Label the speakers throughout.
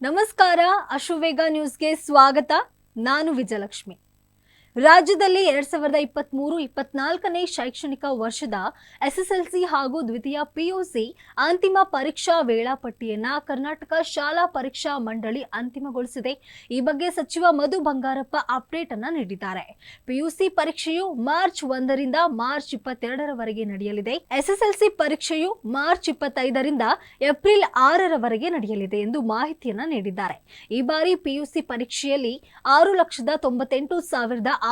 Speaker 1: ನಮಸ್ಕಾರ, ಅಶ್ವವೇಗ ನ್ಯೂಸ್ಗೆ ಸ್ವಾಗತ. ನಾನು ವಿಜಯಲಕ್ಷ್ಮಿ. ರಾಜ್ಯದಲ್ಲಿ 2023-24ನೇ ಶೈಕ್ಷಣಿಕ ವರ್ಷದ ಎಸ್ಎಸ್ಎಲ್ಸಿ ಹಾಗೂ ದ್ವಿತೀಯ ಪಿಯುಸಿ ಅಂತಿಮ ಪರೀಕ್ಷಾ ವೇಳಾಪಟ್ಟಿಯನ್ನ ಕರ್ನಾಟಕ ಶಾಲಾ ಪರೀಕ್ಷಾ ಮಂಡಳಿ ಅಂತಿಮಗೊಳಿಸಿದೆ. ಈ ಬಗ್ಗೆ ಸಚಿವ ಮಧು ಬಂಗಾರಪ್ಪ ಅಪ್ಡೇಟ್ ಅನ್ನ ನೀಡಿದ್ದಾರೆ. ಪಿಯುಸಿ ಪರೀಕ್ಷೆಯು ಮಾರ್ಚ್ 1ರಿಂದ ಮಾರ್ಚ್ 22ರವರೆಗೆ ನಡೆಯಲಿದೆ. ಎಸ್ಎಸ್ಎಲ್ಸಿ ಪರೀಕ್ಷೆಯು ಮಾರ್ಚ್ 25ರಿಂದ ಏಪ್ರಿಲ್ 6ರವರೆಗೆ ನಡೆಯಲಿದೆ ಎಂದು ಮಾಹಿತಿಯನ್ನ ನೀಡಿದ್ದಾರೆ. ಈ ಬಾರಿ ಪಿಯುಸಿ ಪರೀಕ್ಷೆಯಲ್ಲಿ 6,98,624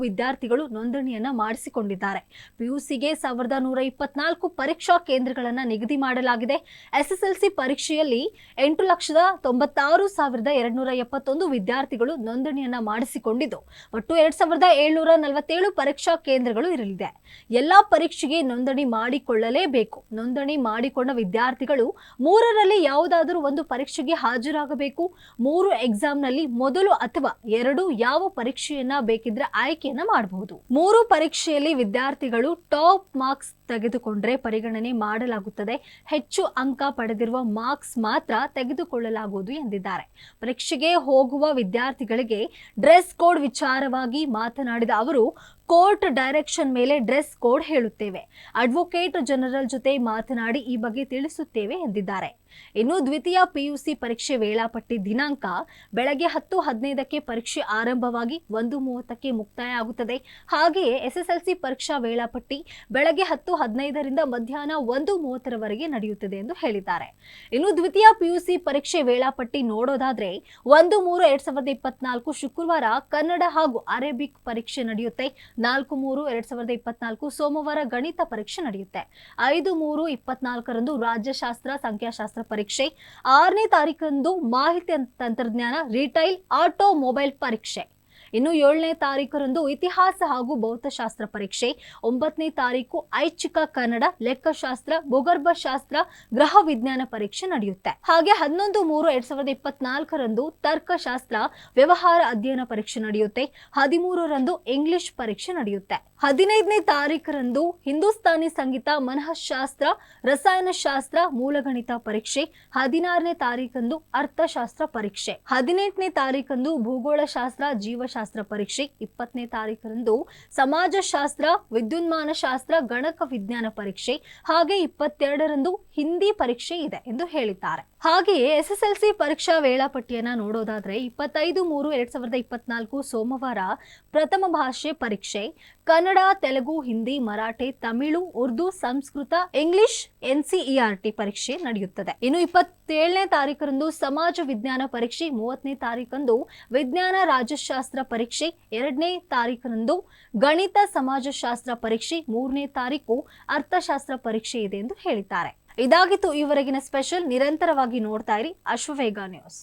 Speaker 1: ವಿದ್ಯಾರ್ಥಿಗಳು ನೋಂದಣಿಯನ್ನ ಮಾಡಿಸಿಕೊಂಡಿದ್ದಾರೆ. ಪಿಯುಸಿಗೆ 1,124 ಪರೀಕ್ಷಾ ಕೇಂದ್ರಗಳನ್ನು ನಿಗದಿ ಮಾಡಲಾಗಿದೆ. ಎಸ್ಎಸ್ಎಲ್ಸಿ ಪರೀಕ್ಷೆಯಲ್ಲಿ 8,96,271 ವಿದ್ಯಾರ್ಥಿಗಳು ನೋಂದಣಿಯನ್ನ ಮಾಡಿಸಿಕೊಂಡಿದ್ದು ಒಟ್ಟು 2,747 ಪರೀಕ್ಷಾ ಕೇಂದ್ರಗಳು ಇರಲಿದೆ. ಎಲ್ಲಾ ಪರೀಕ್ಷೆಗೆ ನೋಂದಣಿ ಮಾಡಿಕೊಳ್ಳಲೇಬೇಕು. ನೋಂದಣಿ ಮಾಡಿಕೊಂಡ ವಿದ್ಯಾರ್ಥಿಗಳು 3ರಲ್ಲಿ ಯಾವುದಾದರೂ ಒಂದು ಪರೀಕ್ಷೆಗೆ ಹಾಜರಾಗಬೇಕು. 3 ಎಕ್ಸಾಮ್ನಲ್ಲಿ ಮೊದಲು ಅಥವಾ 2 ಯಾವ ಪರೀಕ್ಷೆಯನ್ನ ಬೇಕಿದ್ರೆ ಆಯ್ಕೆಯನ್ನ ಮಾಡಬಹುದು. 3 ಪರೀಕ್ಷೆಯಲ್ಲಿ ವಿದ್ಯಾರ್ಥಿಗಳು ಟಾಪ್ ಮಾರ್ಕ್ಸ್ ತೆಗೆದುಕೊಂಡ್ರೆ ಪರಿಗಣನೆ ಮಾಡಲಾಗುತ್ತದೆ. ಹೆಚ್ಚು ಅಂಕ ಪಡೆದಿರುವ ಮಾರ್ಕ್ಸ್ ಮಾತ್ರ ತೆಗೆದುಕೊಳ್ಳಲಾಗುವುದು ಎಂದಿದ್ದಾರೆ. ಪರೀಕ್ಷೆಗೆ ಹೋಗುವ ವಿದ್ಯಾರ್ಥಿಗಳಿಗೆ ಡ್ರೆಸ್ ಕೋಡ್ ವಿಚಾರವಾಗಿ ಮಾತನಾಡಿದ ಅವರು, ಕೋರ್ಟ್ ಡೈರೆಕ್ಷನ್ ಮೇಲೆ ಡ್ರೆಸ್ ಕೋಡ್ ಹೇಳುತ್ತೇವೆ. ಅಡ್ವೊಕೇಟ್ ಜನರಲ್ ಜೊತೆ ಮಾತನಾಡಿ ಈ ಬಗ್ಗೆ ತಿಳಿಸುತ್ತೇವೆ ಎಂದಿದ್ದಾರೆ. ಇನ್ನು ದ್ವಿತೀಯ ಪಿಯುಸಿ ಪರೀಕ್ಷೆ ವೇಳಾಪಟ್ಟಿ ದಿನಾಂಕ ಬೆಳಗ್ಗೆ 10:15ಕ್ಕೆ ಪರೀಕ್ಷೆ ಆರಂಭವಾಗಿ 1:30ಕ್ಕೆ ಮುಕ್ತಾಯ ಆಗುತ್ತದೆ. ಹಾಗೆಯೇ ಎಸ್ಎಸ್ಎಲ್ಸಿ ಪರೀಕ್ಷಾ ವೇಳಾಪಟ್ಟಿ ಬೆಳಗ್ಗೆ 10:15ರಿಂದ ಮಧ್ಯಾಹ್ನ 1:30ರವರೆಗೆ ನಡೆಯುತ್ತದೆ ಎಂದು ಹೇಳಿದ್ದಾರೆ. ಇನ್ನು ದ್ವಿತೀಯ ಪಿಯುಸಿ ಪರೀಕ್ಷೆ ವೇಳಾಪಟ್ಟಿ ನೋಡೋದಾದ್ರೆ 1/3/2024 ಶುಕ್ರವಾರ ಕನ್ನಡ ಹಾಗೂ ಅರೇಬಿಕ್ ಪರೀಕ್ಷೆ ನಡೆಯುತ್ತೆ. 4/3/2024 ಸೋಮವಾರ ಗಣಿತ ಪರೀಕ್ಷೆ ನಡೆಯುತ್ತೆ. 5/3/24ರಂದು ರಾಜ್ಯಶಾಸ್ತ್ರ ಸಂಖ್ಯಾಶಾಸ್ತ್ರ ಪರೀಕ್ಷೆ. 6ನೇ ತಾರೀಕರಂದು ಮಾಹಿತಿ ತಂತ್ರಜ್ಞಾನ ರಿಟೈಲ್ ಆಟೋ ಮೊಬೈಲ್ ಪರೀಕ್ಷೆ. ಇನ್ನು 7ನೇ ತಾರೀಕರಂದು ಇತಿಹಾಸ ಹಾಗೂ ಭೌತಶಾಸ್ತ್ರ ಪರೀಕ್ಷೆ. 9ನೇ ತಾರೀಕು ಐಚ್ಛಿಕ ಕನ್ನಡ, ಲೆಕ್ಕಶಾಸ್ತ್ರ, ಭೂಗರ್ಭಶಾಸ್ತ್ರ, ಗೃಹ ವಿಜ್ಞಾನ ಪರೀಕ್ಷೆ ನಡೆಯುತ್ತೆ. ಹಾಗೆ 11/3/2024ರಂದು ತರ್ಕಶಾಸ್ತ್ರ, ವ್ಯವಹಾರ ಅಧ್ಯಯನ ಪರೀಕ್ಷೆ ನಡೆಯುತ್ತೆ. 13ರಂದು ಇಂಗ್ಲಿಷ್ ಪರೀಕ್ಷೆ ನಡೆಯುತ್ತೆ. 15ನೇ ತಾರೀಕರಂದು ಹಿಂದೂಸ್ತಾನಿ ಸಂಗೀತ, ಮನಃಶಾಸ್ತ್ರ, ರಸಾಯನಶಾಸ್ತ್ರ, ಮೂಲಗಣಿತ ಪರೀಕ್ಷೆ. 16ನೇ ತಾರೀಕಂದು ಅರ್ಥಶಾಸ್ತ್ರ ಪರೀಕ್ಷೆ. 18ನೇ ತಾರೀಕಂದು ಭೂಗೋಳಶಾಸ್ತ್ರ, ಜೀವಶಾಸ್ತ್ರ ಪರೀಕ್ಷೆ. 20ನೇ ತಾರೀಕರಂದು ಸಮಾಜಶಾಸ್ತ್ರ, ವಿದ್ಯುನ್ಮಾನಶಾಸ್ತ್ರ, ಗಣಕ ವಿಜ್ಞಾನ ಪರೀಕ್ಷೆ. ಹಾಗೆ 22ರಂದು ಹಿಂದಿ ಪರೀಕ್ಷೆ ಇದೆ ಎಂದು ಹೇಳಿದ್ದಾರೆ. ಹಾಗೆಯೇ ಎಸ್ಎಸ್ಎಲ್ಸಿ ಪರೀಕ್ಷಾ ವೇಳಾಪಟ್ಟಿಯನ್ನ ನೋಡೋದಾದ್ರೆ 25/3/2024 ಸೋಮವಾರ ಪ್ರಥಮ ಭಾಷೆ ಪರೀಕ್ಷೆ. ಕನ್ನಡ, ತೆಲುಗು, ಹಿಂದಿ, ಮರಾಠಿ, ತಮಿಳು, ಉರ್ದು, ಸಂಸ್ಕೃತ, ಇಂಗ್ಲಿಷ್, ಎನ್ಸಿಇಆರ್ಟಿ ಪರೀಕ್ಷೆ ನಡೆಯುತ್ತದೆ. ಇನ್ನು 27ನೇ ತಾರೀಕರಂದು ಸಮಾಜ ವಿಜ್ಞಾನ ಪರೀಕ್ಷೆ. 30ನೇ ತಾರೀಕಂದು ವಿಜ್ಞಾನ ರಾಜ್ಯಶಾಸ್ತ್ರ ಪರೀಕ್ಷೆ. 2ನೇ ತಾರೀಕರಂದು ಗಣಿತ ಸಮಾಜಶಾಸ್ತ್ರ ಪರೀಕ್ಷೆ. 3ನೇ ತಾರೀಕು ಅರ್ಥಶಾಸ್ತ್ರ ಪರೀಕ್ಷೆ ಇದೆ ಎಂದು ಹೇಳಿದ್ದಾರೆ. ಇದಾಗಿತ್ತು ಈವರೆಗಿನ ಸ್ಪೆಷಲ್. ನಿರಂತರವಾಗಿ ನೋಡ್ತಾ ಇರಿ ಅಶ್ವವೇಗ ನ್ಯೂಸ್.